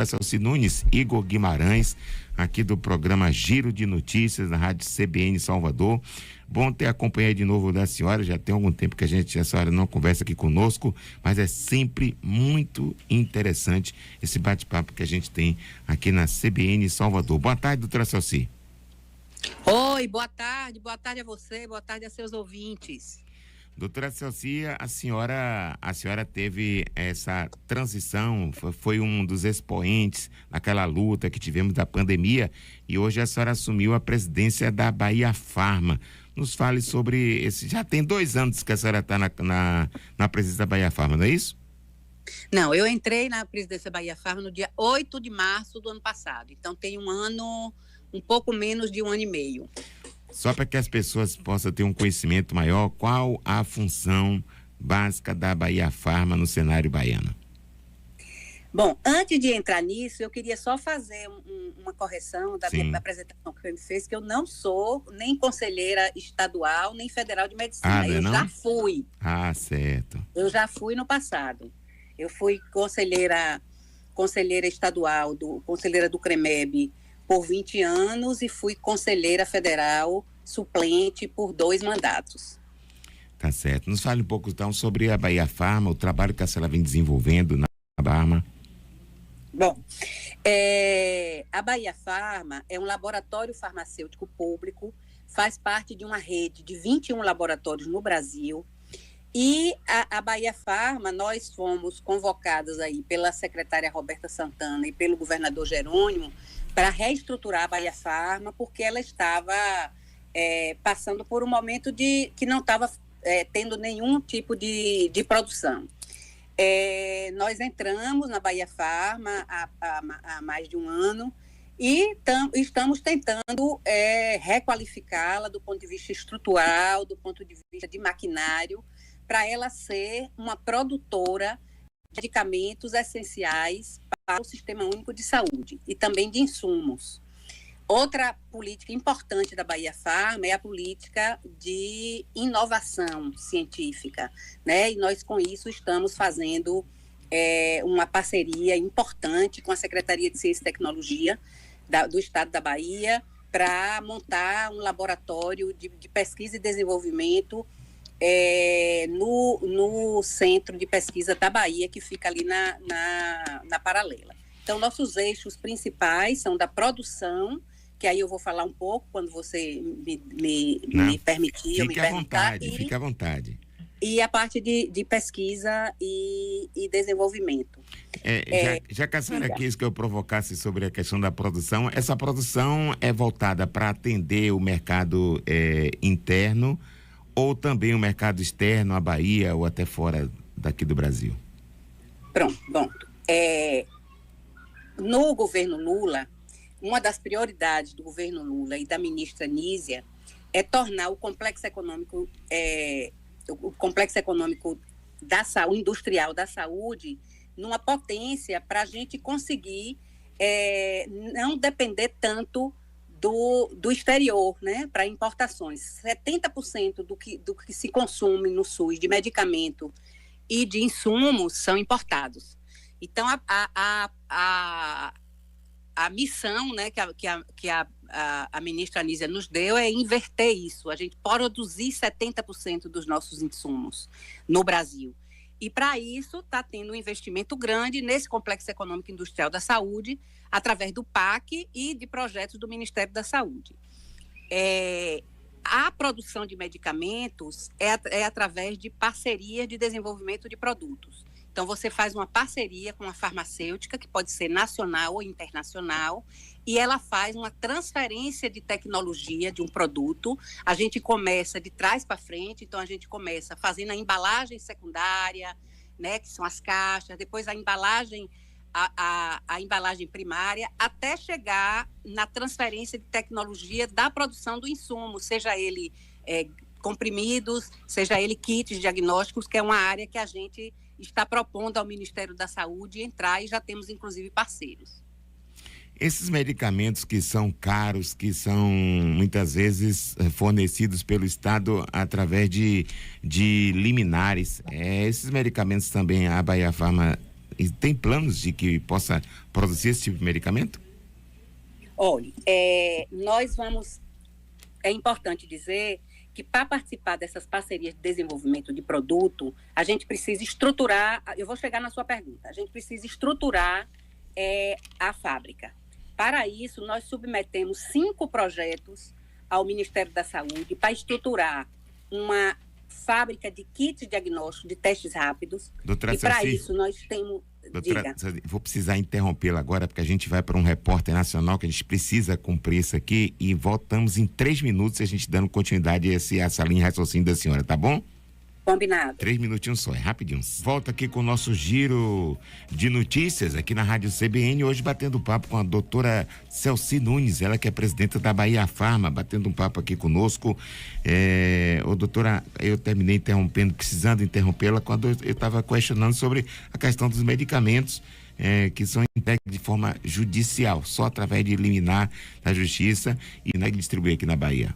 Celci Nunes, Igor Guimarães, aqui do programa Giro de Notícias na Rádio CBN Salvador. Bom ter a companhia de novo da senhora, já tem algum tempo que a senhora não conversa aqui conosco, mas é sempre muito interessante esse bate-papo que a gente tem aqui na CBN Salvador. Boa tarde, doutora Celci. Oi, boa tarde a você, boa tarde a seus ouvintes. Doutora Celci, a senhora teve essa transição, foi um dos expoentes naquela luta que tivemos da pandemia e hoje a senhora assumiu a presidência da Bahia Pharma. Nos fale sobre esse, já tem 2 anos que a senhora está na presidência da Bahia Pharma, não é isso? Não, eu entrei na presidência da Bahia Pharma no dia 8 de março do ano passado, então tem um pouco menos de 1 ano e meio. Só para que as pessoas possam ter um conhecimento maior, qual a função básica da Bahia Pharma no cenário baiano? Bom, antes de entrar nisso, eu queria só fazer uma correção da minha apresentação que me fez, que eu não sou nem conselheira estadual, nem federal de medicina. Eu já fui. Ah, certo. Eu já fui no passado. Eu fui conselheira estadual, conselheira do CREMEB por 20 anos e fui conselheira federal suplente por 2 mandatos. Tá certo. Nos fale um pouco então sobre a Bahia Pharma, o trabalho que a senhora vem desenvolvendo na Pharma. Bom, a Bahia Pharma é um laboratório farmacêutico público, faz parte de uma rede de 21 laboratórios no Brasil. E a Bahia Pharma, nós fomos convocadas aí pela secretária Roberta Santana e pelo governador Jerônimo para reestruturar a Bahia Pharma, porque ela estava passando por um momento que não estava tendo nenhum tipo de produção. Nós entramos na Bahia Pharma há mais de 1 ano e estamos tentando requalificá-la do ponto de vista estrutural, do ponto de vista de maquinário, para ela ser uma produtora de medicamentos essenciais para o Sistema Único de Saúde e também de insumos. Outra política importante da Bahia Pharma é a política de inovação científica, né? E nós, com isso, estamos fazendo uma parceria importante com a Secretaria de Ciência e Tecnologia do Estado da Bahia para montar um laboratório de pesquisa e desenvolvimento no Centro de Pesquisa da Bahia, que fica ali na Paralela. Então, nossos eixos principais são da produção, que aí eu vou falar um pouco quando você me permitir. Fique à vontade. E a parte de pesquisa e desenvolvimento. Já que a senhora quis que eu provocasse sobre a questão da produção, essa produção é voltada para atender o mercado interno ou também o mercado externo, a Bahia ou até fora daqui do Brasil? Pronto. Bom, no governo Lula, uma das prioridades do governo Lula e da ministra Nízia é tornar o complexo econômico industrial da saúde numa potência para a gente conseguir não depender tanto do exterior, né, para importações. 70% do que se consome no SUS de medicamento e de insumos são importados. Então, a missão, né, que a ministra Anísia nos deu é inverter isso. A gente produzir 70% dos nossos insumos no Brasil. E, para isso, está tendo um investimento grande nesse Complexo Econômico Industrial da Saúde, através do PAC e de projetos do Ministério da Saúde. A produção de medicamentos é através de parcerias de desenvolvimento de produtos. Então, você faz uma parceria com uma farmacêutica, que pode ser nacional ou internacional, e ela faz uma transferência de tecnologia de um produto. A gente começa de trás para frente, então a gente começa fazendo a embalagem secundária, né, que são as caixas, depois a embalagem primária, até chegar na transferência de tecnologia da produção do insumo, seja ele comprimidos, seja ele kits diagnósticos, que é uma área que a gente está propondo ao Ministério da Saúde entrar e já temos, inclusive, parceiros. Esses medicamentos que são caros, que são muitas vezes fornecidos pelo Estado através de liminares, esses medicamentos também a Bahia Pharma E tem planos de que possa produzir esse tipo de medicamento? Olha, é importante dizer que para participar dessas parcerias de desenvolvimento de produto, a gente precisa estruturar, eu vou chegar na sua pergunta, a gente precisa estruturar a fábrica. Para isso, nós submetemos 5 projetos ao Ministério da Saúde para estruturar uma fábrica de kits diagnósticos de testes rápidos. Doutora e para isso nós temos... Doutora, vou precisar interrompê-la agora, porque a gente vai para um repórter nacional que a gente precisa cumprir isso aqui e voltamos em 3 minutos, a gente dando continuidade a essa linha de raciocínio da senhora, tá bom? Combinado. 3 minutinhos só, é rapidinho. Volta aqui com o nosso giro de notícias aqui na Rádio CBN, hoje batendo papo com a doutora Celci Nunes, ela que é presidenta da Bahia Farma, batendo um papo aqui conosco. Doutora, eu terminei precisando interrompê-la quando eu estava questionando sobre a questão dos medicamentos que são entregues de forma judicial, só através de liminar da justiça e distribuir aqui na Bahia.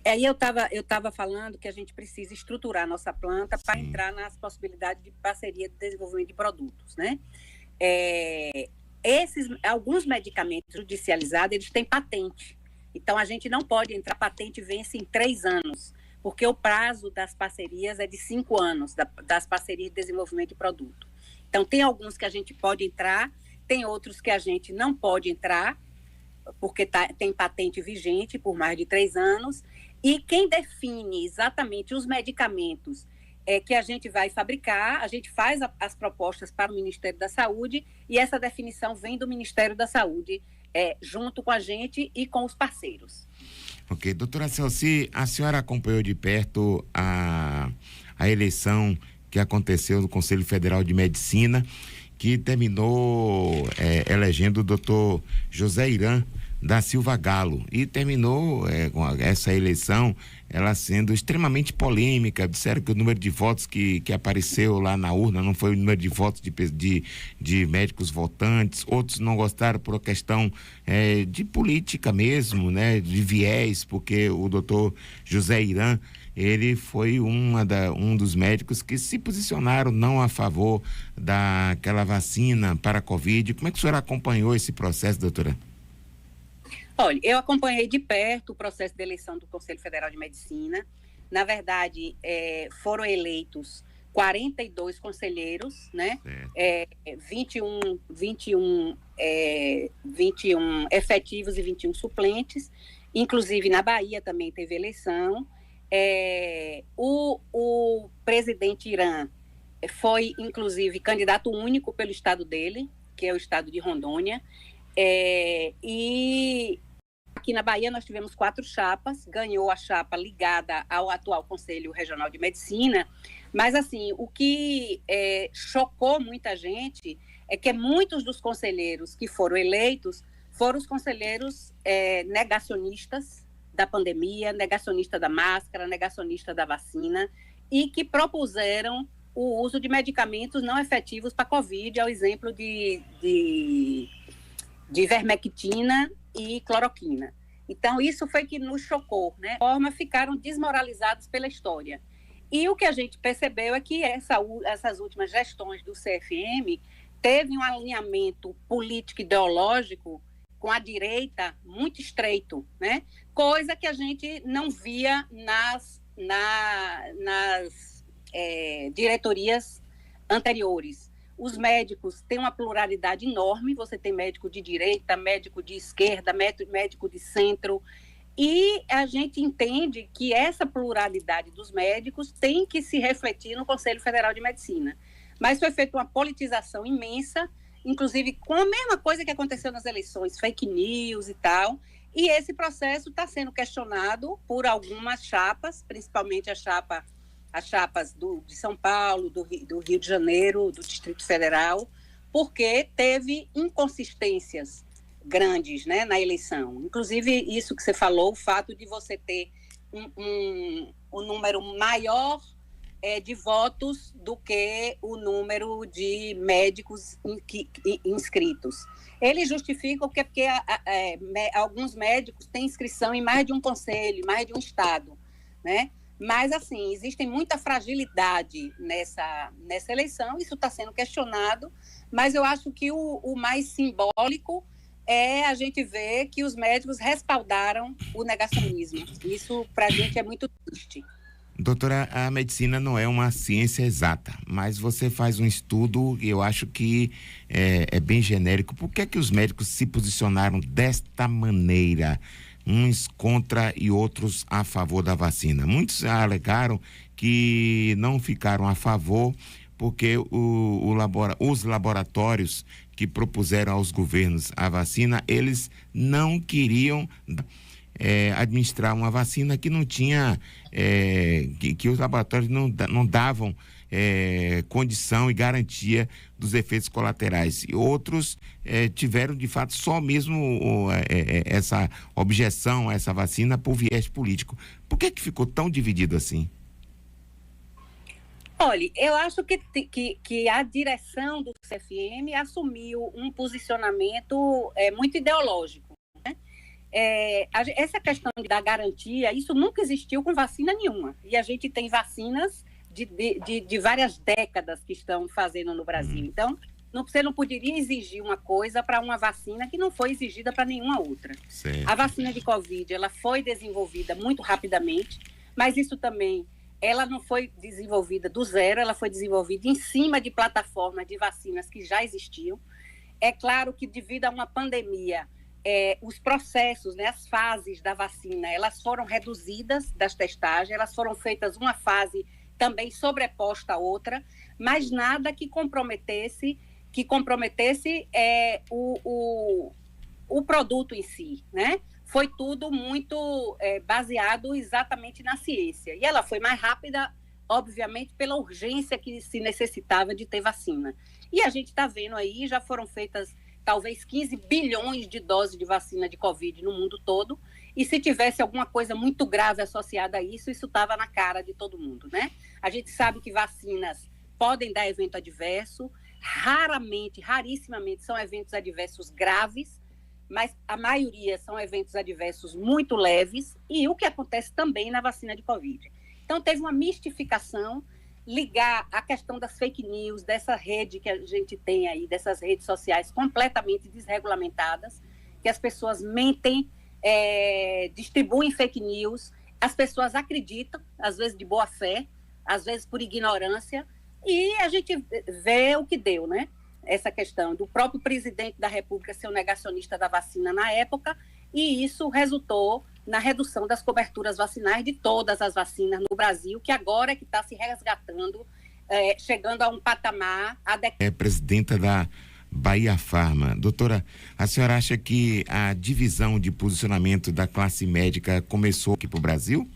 Aí eu estava falando que a gente precisa estruturar a nossa planta para entrar nas possibilidades de parceria de desenvolvimento de produtos, né? Alguns medicamentos judicializados, eles têm patente. Então, a gente não pode entrar, patente vence em 3 anos, porque o prazo das parcerias é de 5 anos, das parcerias de desenvolvimento de produto. Então, tem alguns que a gente pode entrar, tem outros que a gente não pode entrar, porque tem patente vigente por mais de 3 anos, e quem define exatamente os medicamentos que a gente vai fabricar, a gente faz as propostas para o Ministério da Saúde, e essa definição vem do Ministério da Saúde, junto com a gente e com os parceiros. Ok. Doutora Celci, a senhora acompanhou de perto a eleição que aconteceu no Conselho Federal de Medicina, que terminou elegendo o doutor José Irã da Silva Galo, e terminou com essa eleição, ela sendo extremamente polêmica. Disseram que o número de votos que apareceu lá na urna não foi o número de votos de médicos votantes. Outros não gostaram por questão de política mesmo, né, de viés, porque o doutor José Irã, ele foi um dos médicos que se posicionaram não a favor daquela vacina para a Covid. Como é que a senhora acompanhou esse processo, doutora? Olha, eu acompanhei de perto o processo de eleição do Conselho Federal de Medicina. Na verdade, foram eleitos 42 conselheiros, né? 21 efetivos e 21 suplentes. Inclusive, na Bahia também teve eleição. O presidente Irã foi, inclusive, candidato único pelo estado dele, que é o estado de Rondônia. E aqui na Bahia nós tivemos 4 chapas, ganhou a chapa ligada ao atual Conselho Regional de Medicina, mas assim, o que chocou muita gente é que muitos dos conselheiros que foram eleitos foram os conselheiros negacionistas da pandemia, negacionista da máscara, negacionista da vacina, e que propuseram o uso de medicamentos não efetivos para a Covid, ao exemplo de ivermectina e cloroquina. Então, isso foi que nos chocou, né? De forma, ficaram desmoralizados pela história. E o que a gente percebeu é que essas últimas gestões do CFM teve um alinhamento político-ideológico com a direita muito estreito, né? Coisa que a gente não via nas diretorias anteriores. Os médicos têm uma pluralidade enorme, você tem médico de direita, médico de esquerda, médico de centro, e a gente entende que essa pluralidade dos médicos tem que se refletir no Conselho Federal de Medicina. Mas foi feita uma politização imensa, inclusive com a mesma coisa que aconteceu nas eleições, fake news e tal, e esse processo está sendo questionado por algumas chapas, principalmente as chapas de São Paulo, do Rio de Janeiro, do Distrito Federal, porque teve inconsistências grandes, né, na eleição. Inclusive, isso que você falou, o fato de você ter um número maior de votos do que o número de médicos inscritos. Eles justificam porque alguns médicos têm inscrição em mais de um conselho, mais de um estado, né? Mas, assim, existe muita fragilidade nessa eleição, isso está sendo questionado, mas eu acho que o mais simbólico é a gente ver que os médicos respaldaram o negacionismo. Isso, para a gente, é muito triste. Doutora, a medicina não é uma ciência exata, mas você faz um estudo e eu acho que é bem genérico. Por que é que os médicos se posicionaram desta maneira? Uns contra e outros a favor da vacina. Muitos alegaram que não ficaram a favor porque os laboratórios que propuseram aos governos a vacina, eles não queriam administrar uma vacina que não tinha, que os laboratórios não davam condição e garantia dos efeitos colaterais. E outros tiveram, de fato, só mesmo essa objeção a essa vacina por viés político. Por que ficou tão dividido assim? Olha, eu acho que a direção do CFM assumiu um posicionamento muito ideológico. Essa questão da garantia, isso nunca existiu com vacina nenhuma. E a gente tem vacinas de várias décadas que estão fazendo no Brasil. Então, você não poderia exigir uma coisa para uma vacina que não foi exigida para nenhuma outra. Certo. A vacina de Covid, ela foi desenvolvida muito rapidamente, mas isso também, ela não foi desenvolvida do zero, ela foi desenvolvida em cima de plataformas de vacinas que já existiam. É claro que, devido a uma pandemia, os processos, né, as fases da vacina, elas foram reduzidas das testagens, elas foram feitas uma fase também sobreposta a outra, mas nada que comprometesse o produto em si, né? Foi tudo muito baseado exatamente na ciência. E ela foi mais rápida, obviamente, pela urgência que se necessitava de ter vacina. E a gente está vendo aí, já foram feitas talvez 15 bilhões de doses de vacina de Covid no mundo todo, e se tivesse alguma coisa muito grave associada a isso, isso estava na cara de todo mundo, né? A gente sabe que vacinas podem dar evento adverso, rarissimamente são eventos adversos graves, mas a maioria são eventos adversos muito leves, e o que acontece também na vacina de Covid. Então, teve uma mistificação, ligar a questão das fake news, dessa rede que a gente tem aí, dessas redes sociais completamente desregulamentadas, que as pessoas mentem, distribuem fake news, as pessoas acreditam, às vezes de boa fé, às vezes por ignorância, e a gente vê o que deu, né? Essa questão do próprio presidente da República ser um negacionista da vacina na época, e isso resultou na redução das coberturas vacinais de todas as vacinas no Brasil, que agora é que está se resgatando, chegando a um patamar adequado. Presidenta da Bahia Pharma. Doutora, a senhora acha que a divisão de posicionamento da classe médica começou aqui para o Brasil?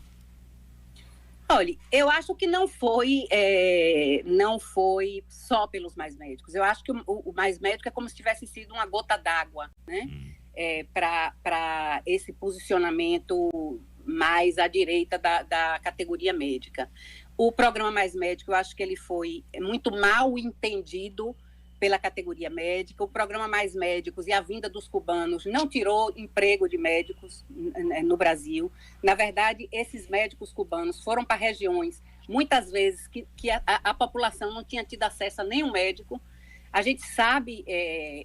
Olha, eu acho que não foi só pelos mais médicos. Eu acho que o mais médico é como se tivesse sido uma gota d'água, né? Para esse posicionamento mais à direita da categoria médica. O programa Mais Médico, eu acho que ele foi muito mal entendido pela categoria médica. O programa Mais Médicos e a vinda dos cubanos não tirou emprego de médicos no Brasil. Na verdade, esses médicos cubanos foram para regiões, muitas vezes, que a população não tinha tido acesso a nenhum médico. A gente sabe,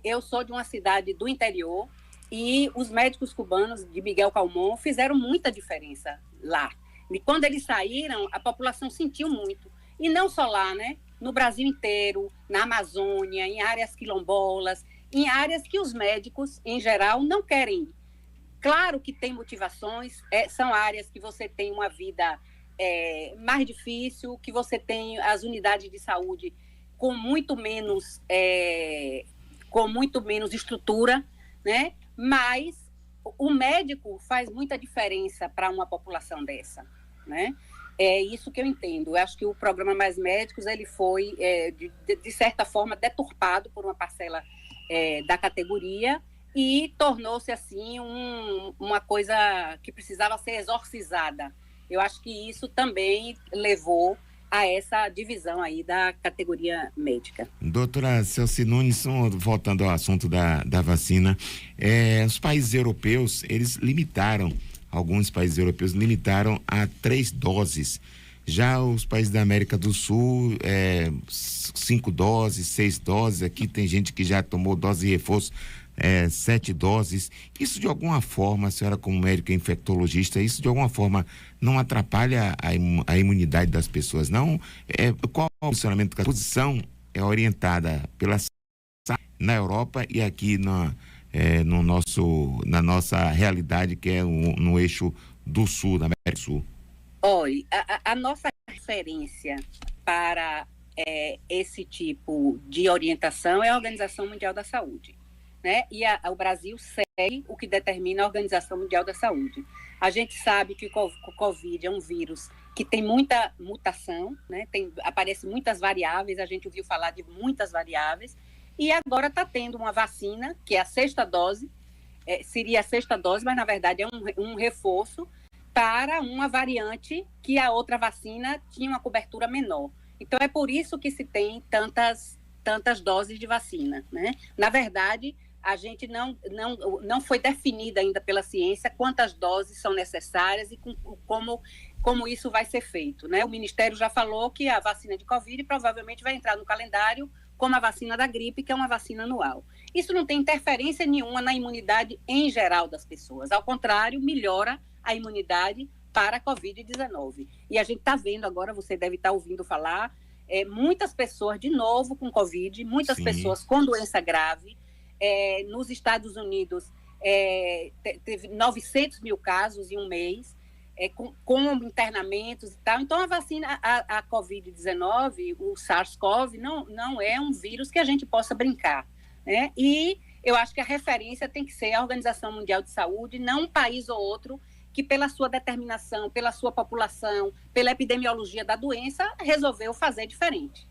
eu sou de uma cidade do interior, e os médicos cubanos de Miguel Calmon fizeram muita diferença lá. E quando eles saíram, a população sentiu muito. E não só lá, né? No Brasil inteiro, na Amazônia, em áreas quilombolas, em áreas que os médicos, em geral, não querem ir. Claro que tem motivações, são áreas que você tem uma vida mais difícil, que você tem as unidades de saúde com muito menos estrutura, né? Mas o médico faz muita diferença para uma população dessa, né? É isso que eu entendo. Eu acho que o programa Mais Médicos ele foi, de certa forma, deturpado por uma parcela da categoria e tornou-se, assim, uma coisa que precisava ser exorcizada. Eu acho que isso também levou a essa divisão aí da categoria médica. Doutora Celci Nunes, voltando ao assunto da vacina, os países europeus, eles limitaram alguns países europeus limitaram a 3 doses. Já os países da América do Sul, 5 doses, 6 doses. Aqui tem gente que já tomou dose de reforço, 7 doses. Isso de alguma forma, a senhora como médica infectologista, isso de alguma forma não atrapalha a imunidade das pessoas, não? Qual é o funcionamento? A posição é orientada na Europa e aqui na nossa realidade, que é no eixo do Sul, da América do Sul. Olha, a nossa referência para esse tipo de orientação é a Organização Mundial da Saúde, né? E o Brasil segue o que determina a Organização Mundial da Saúde. A gente sabe que o Covid é um vírus que tem muita mutação, né? Aparecem muitas variáveis, a gente ouviu falar de muitas variáveis, e agora está tendo uma vacina, que é a 6ª dose, seria a 6ª dose, mas na verdade é um reforço para uma variante que a outra vacina tinha uma cobertura menor. Então, é por isso que se tem tantas doses de vacina, né? Na verdade, a gente não foi definida ainda pela ciência quantas doses são necessárias e como isso vai ser feito, né? O Ministério já falou que a vacina de Covid provavelmente vai entrar no calendário como a vacina da gripe, que é uma vacina anual. Isso não tem interferência nenhuma na imunidade em geral das pessoas. Ao contrário, melhora a imunidade para a Covid-19. E a gente está vendo agora, você deve estar ouvindo falar, muitas pessoas de novo com Covid, muitas Sim. pessoas com doença grave. Nos Estados Unidos, teve 900 mil casos em um mês, com internamentos e tal. Então, a vacina, a Covid-19, o SARS-CoV, não é um vírus que a gente possa brincar, né? E eu acho que a referência tem que ser a Organização Mundial de Saúde, não um país ou outro que, pela sua determinação, pela sua população, pela epidemiologia da doença, resolveu fazer diferente.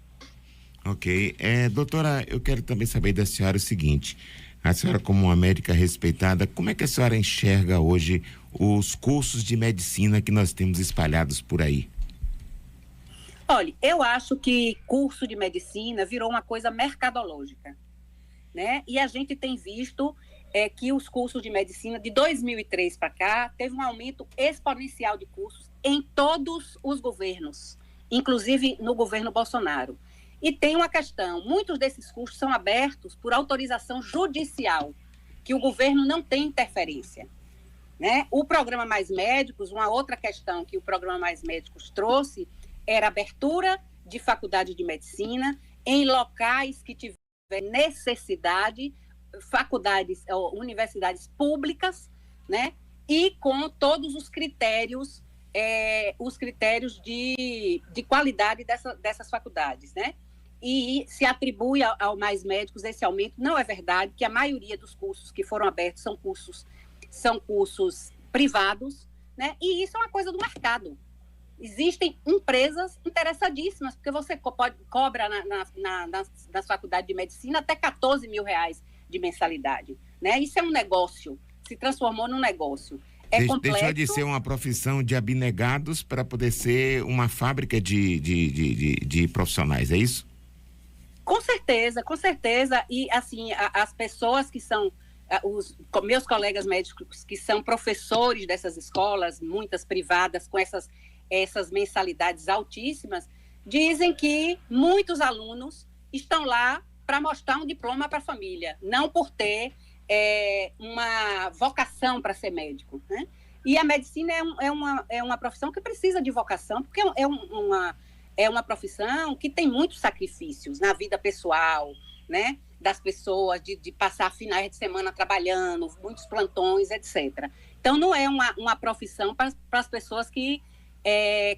Ok. Doutora, eu quero também saber da senhora o seguinte: a senhora, como uma médica respeitada, como é que a senhora enxerga hoje os cursos de medicina que nós temos espalhados por aí? Olha, eu acho que curso de medicina virou uma coisa mercadológica, né? E a gente tem visto que os cursos de medicina, de 2003 para cá, teve um aumento exponencial de cursos em todos os governos, inclusive no governo Bolsonaro. E tem uma questão: muitos desses cursos são abertos por autorização judicial, que o governo não tem interferência, né? O Programa Mais Médicos, uma outra questão que o Programa Mais Médicos trouxe, era a abertura de faculdade de medicina em locais que tiverem necessidade, faculdades ou universidades públicas, né? E com todos os critérios de qualidade dessas faculdades, né? E se atribui ao Mais Médicos esse aumento. Não é verdade, que a maioria dos cursos que foram abertos são cursos privados, né? E isso é uma coisa do mercado. Existem empresas interessadíssimas, porque você cobra nas faculdades de medicina até R$14 mil de mensalidade, né? Isso é um negócio, se transformou num negócio. Deixou de ser uma profissão de abnegados para poder ser uma fábrica de profissionais, é isso? Com certeza. E, assim, as pessoas que são, meus colegas médicos que são professores dessas escolas, muitas privadas, com essas mensalidades altíssimas, dizem que muitos alunos estão lá para mostrar um diploma para a família, não por ter uma vocação para ser médico, né? E a medicina é uma profissão que precisa de vocação, porque é uma profissão que tem muitos sacrifícios na vida pessoal, né? Das pessoas, de passar finais de semana trabalhando, muitos plantões, etc. Então, não é uma profissão para as pessoas que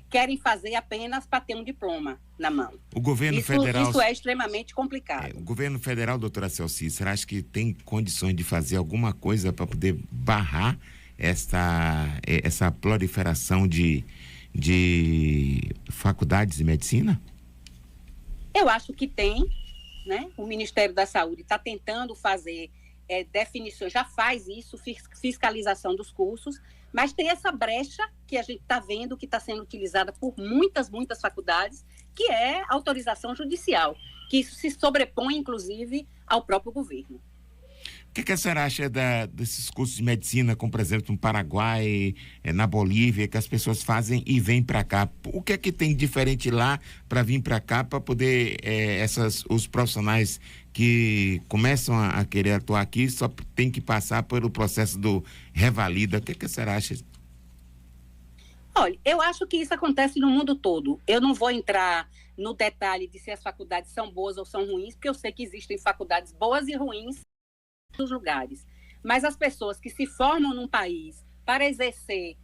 querem fazer apenas para ter um diploma na mão. O governo federal... Isso é extremamente complicado. O governo federal, doutora Celci, será que tem condições de fazer alguma coisa para poder barrar essa proliferação de faculdades de medicina? Eu acho que tem, né? O Ministério da Saúde está tentando fazer definições, já faz isso, fiscalização dos cursos, mas tem essa brecha que a gente está vendo que está sendo utilizada por muitas faculdades, que é autorização judicial, que isso se sobrepõe, inclusive, ao próprio governo. que a senhora acha desses cursos de medicina, como por exemplo no Paraguai, na Bolívia, que as pessoas fazem e vêm para cá? O que é que tem diferente lá para vir para cá, para poder os profissionais que começam a querer atuar aqui só tem que passar pelo processo do revalida? O que a senhora acha? Olha, eu acho que isso acontece no mundo todo. Eu não vou entrar no detalhe de se as faculdades são boas ou são ruins, porque eu sei que existem faculdades boas e ruins nos lugares. Mas as pessoas que se formam num país para exercer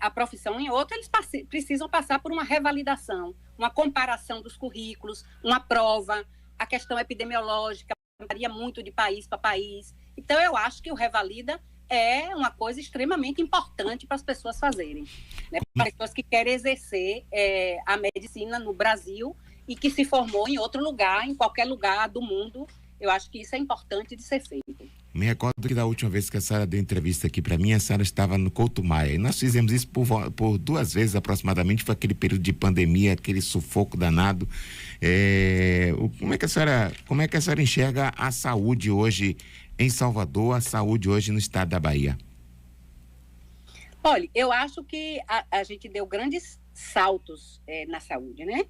a profissão em outro, eles precisam passar por uma revalidação, uma comparação dos currículos, uma prova, a questão epidemiológica varia muito de país para país. Então, eu acho que o revalida é uma coisa extremamente importante para as pessoas fazerem, né? Para as pessoas que querem exercer a medicina no Brasil e que se formou em outro lugar, em qualquer lugar do mundo, eu acho que isso é importante de ser feito. Me recordo que da última vez que a senhora deu entrevista aqui para mim, a senhora estava no Couto Maia, e nós fizemos isso por 2 vezes aproximadamente, foi aquele período de pandemia, aquele sufoco danado. Como é que a senhora enxerga a saúde hoje em Salvador, a saúde hoje no estado da Bahia? Olha, eu acho que a gente deu grandes saltos na saúde, né?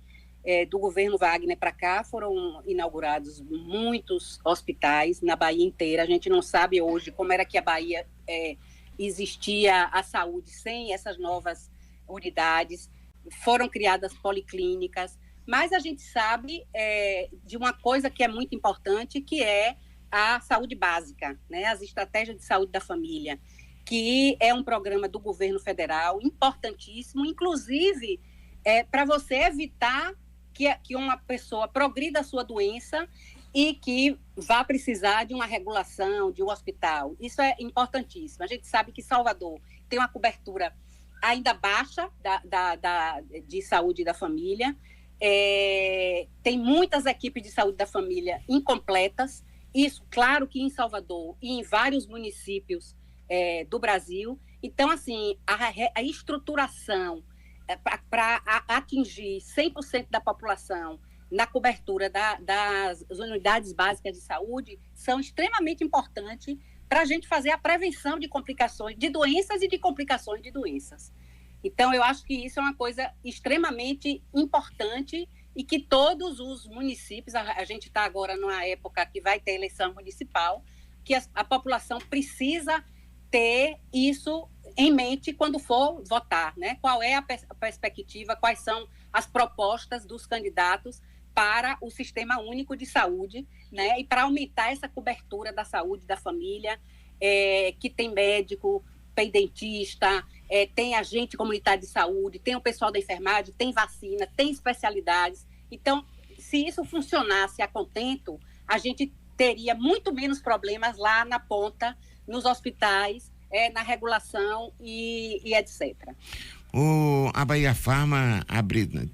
Do governo Wagner para cá foram inaugurados muitos hospitais na Bahia inteira. A gente não sabe hoje como era que a Bahia existia a saúde sem essas novas unidades. Foram criadas policlínicas, mas a gente sabe de uma coisa que é muito importante, que é a saúde básica, né? As estratégias de saúde da família, que é um programa do governo federal importantíssimo, inclusive para você evitar que uma pessoa progrida a sua doença e que vá precisar de uma regulação, de um hospital. Isso é importantíssimo. A gente sabe que Salvador tem uma cobertura ainda baixa de saúde da família, tem muitas equipes de saúde da família incompletas. Isso, claro que em Salvador e em vários municípios do Brasil. Então, assim, a estruturação para atingir 100% da população na cobertura das unidades básicas de saúde são extremamente importantes para a gente fazer a prevenção de complicações de doenças e de complicações de doenças. Então, eu acho que isso é uma coisa extremamente importante e que todos os municípios, a gente está agora numa época que vai ter eleição municipal, que a população precisa ter isso em mente quando for votar, né? Qual é a perspectiva, quais são as propostas dos candidatos para o Sistema Único de Saúde, né? E para aumentar essa cobertura da saúde da família, que tem médico, tem dentista, tem agente comunitário de saúde, tem o pessoal da enfermagem, tem vacina, tem especialidades. Então, se isso funcionasse a contento, a gente teria muito menos problemas lá na ponta, nos hospitais, na regulação e etc. A Bahia Farma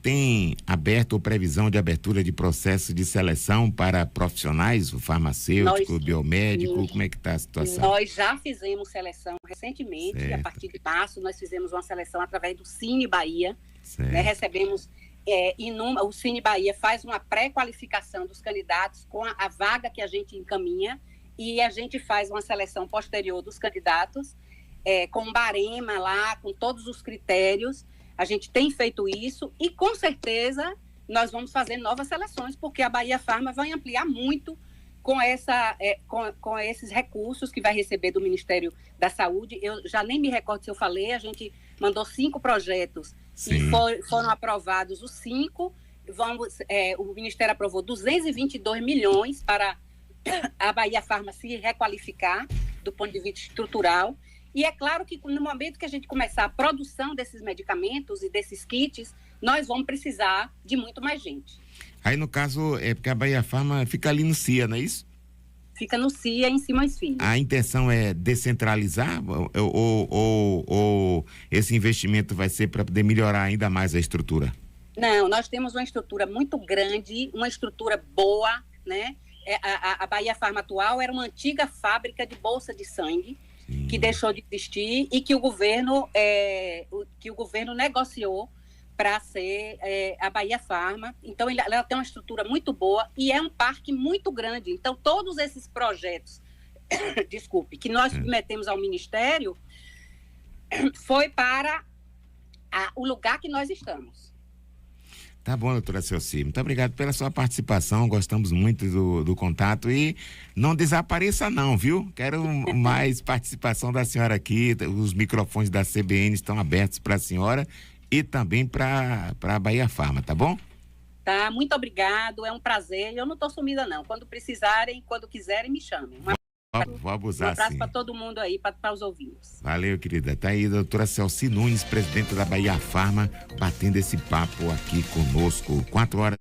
tem aberto ou previsão de abertura de processo de seleção para profissionais, o farmacêutico, o biomédico, como é que está a situação? Nós já fizemos seleção recentemente, certo. A partir de março nós fizemos uma seleção através do Cine Bahia, né? Recebemos, o Cine Bahia faz uma pré-qualificação dos candidatos com a vaga que a gente encaminha, e a gente faz uma seleção posterior dos candidatos, com um barema lá, com todos os critérios. A gente tem feito isso e, com certeza, nós vamos fazer novas seleções, porque a Bahia Farma vai ampliar muito com esses recursos que vai receber do Ministério da Saúde. Eu já nem me recordo se eu falei, a gente mandou 5 projetos. Sim. E foram aprovados os 5. O Ministério aprovou 222 milhões para a Bahia Farma se requalificar do ponto de vista estrutural. E é claro que no momento que a gente começar a produção desses medicamentos e desses kits, nós vamos precisar de muito mais gente. Aí, no caso, porque a Bahia Farma fica ali no CIA, não é isso? Fica no CIA, em Simões Filho. A intenção é descentralizar ou esse investimento vai ser para poder melhorar ainda mais a estrutura? Não, nós temos uma estrutura muito grande, uma estrutura boa, né? A Bahia Farma atual era uma antiga fábrica de bolsa de sangue, sim, que deixou de existir e que o governo negociou para ser a Bahia Farma. Então, ela tem uma estrutura muito boa e é um parque muito grande. Então, todos esses projetos desculpe, que nós submetemos ao Ministério foi para o lugar que nós estamos. Tá bom, doutora Celci, muito obrigado pela sua participação, gostamos muito do contato e não desapareça não, viu? Quero mais participação da senhora aqui, os microfones da CBN estão abertos para a senhora e também para a Bahia Farma, tá bom? Tá, muito obrigado, é um prazer, eu não estou sumida não, quando precisarem, quando quiserem me chamem. Vou abusar, um abraço sim. para todo mundo aí, para os ouvintes. Valeu, querida. Tá aí a doutora Celci Nunes, presidente da Bahia Farma, batendo esse papo aqui conosco. 4 horas.